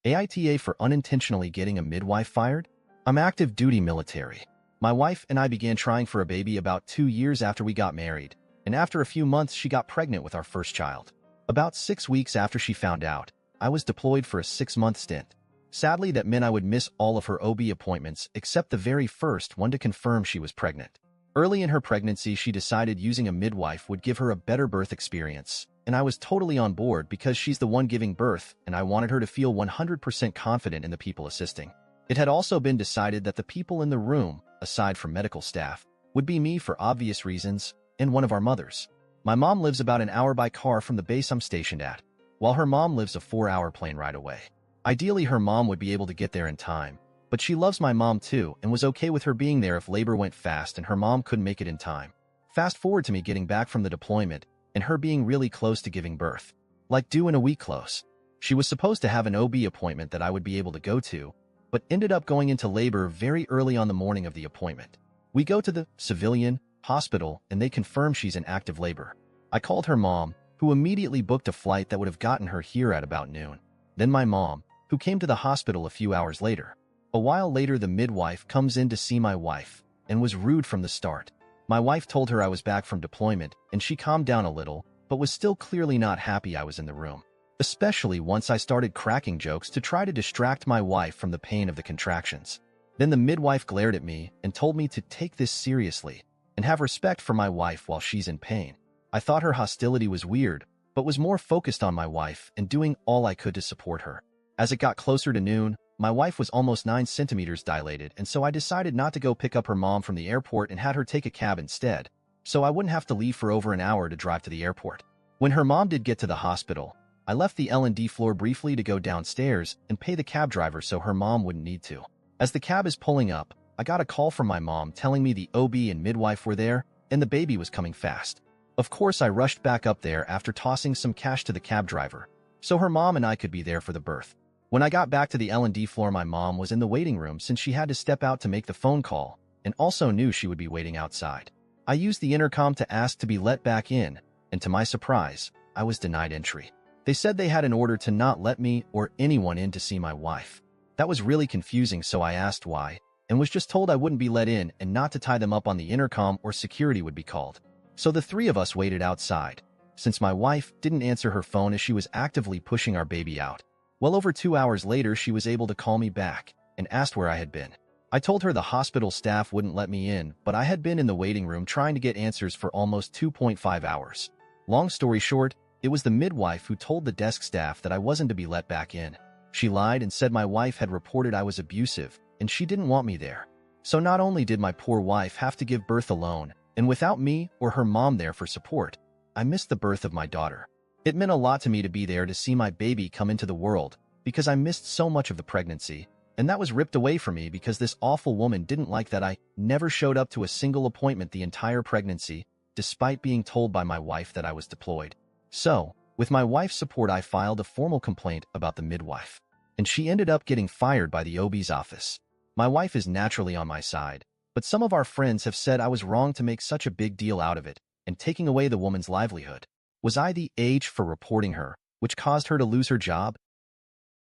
AITA for unintentionally getting a midwife fired? I'm active duty military. My wife and I began trying for a baby about 2 years after we got married, and after a few months she got pregnant with our first child. About 6 weeks after she found out, I was deployed for a 6-month stint. Sadly, that meant I would miss all of her OB appointments except the very first one to confirm she was pregnant. Early in her pregnancy, she decided using a midwife would give her a better birth experience, and I was totally on board because she's the one giving birth and I wanted her to feel 100% confident in the people assisting. It had also been decided that the people in the room, aside from medical staff, would be me for obvious reasons and one of our mothers. My mom lives about an hour by car from the base I'm stationed at, while her mom lives a 4-hour plane ride away. Ideally, her mom would be able to get there in time, but she loves my mom too and was okay with her being there if labor went fast and her mom couldn't make it in time. Fast forward to me getting back from the deployment and her being really close to giving birth. Like due in a week close. She was supposed to have an OB appointment that I would be able to go to, but ended up going into labor very early on the morning of the appointment. We go to the civilian hospital and they confirm she's in active labor. I called her mom, who immediately booked a flight that would have gotten her here at about noon. Then my mom, who came to the hospital a few hours later. A while later, the midwife comes in to see my wife and was rude from the start. My wife told her I was back from deployment and she calmed down a little, but was still clearly not happy I was in the room. Especially once I started cracking jokes to try to distract my wife from the pain of the contractions. Then the midwife glared at me and told me to take this seriously and have respect for my wife while she's in pain. I thought her hostility was weird, but was more focused on my wife and doing all I could to support her. As it got closer to noon, my wife was almost 9 centimeters dilated, and so I decided not to go pick up her mom from the airport and had her take a cab instead, so I wouldn't have to leave for over an hour to drive to the airport. When her mom did get to the hospital, I left the L&D floor briefly to go downstairs and pay the cab driver so her mom wouldn't need to. As the cab is pulling up, I got a call from my mom telling me the OB and midwife were there and the baby was coming fast. Of course, I rushed back up there after tossing some cash to the cab driver, so her mom and I could be there for the birth. When I got back to the L&D floor, my mom was in the waiting room since she had to step out to make the phone call and also knew she would be waiting outside. I used the intercom to ask to be let back in, and to my surprise, I was denied entry. They said they had an order to not let me or anyone in to see my wife. That was really confusing, so I asked why, and was just told I wouldn't be let in and not to tie them up on the intercom or security would be called. So the three of us waited outside, since my wife didn't answer her phone as she was actively pushing our baby out. Well over 2 hours later, she was able to call me back and asked where I had been. I told her the hospital staff wouldn't let me in, but I had been in the waiting room trying to get answers for almost 2.5 hours. Long story short, it was the midwife who told the desk staff that I wasn't to be let back in. She lied and said my wife had reported I was abusive and she didn't want me there. So not only did my poor wife have to give birth alone, and without me or her mom there for support, I missed the birth of my daughter. It meant a lot to me to be there to see my baby come into the world because I missed so much of the pregnancy, and that was ripped away from me because this awful woman didn't like that I never showed up to a single appointment the entire pregnancy, despite being told by my wife that I was deployed. So, with my wife's support, I filed a formal complaint about the midwife, and she ended up getting fired by the OB's office. My wife is naturally on my side, but some of our friends have said I was wrong to make such a big deal out of it and taking away the woman's livelihood. Was I the age for reporting her, which caused her to lose her job?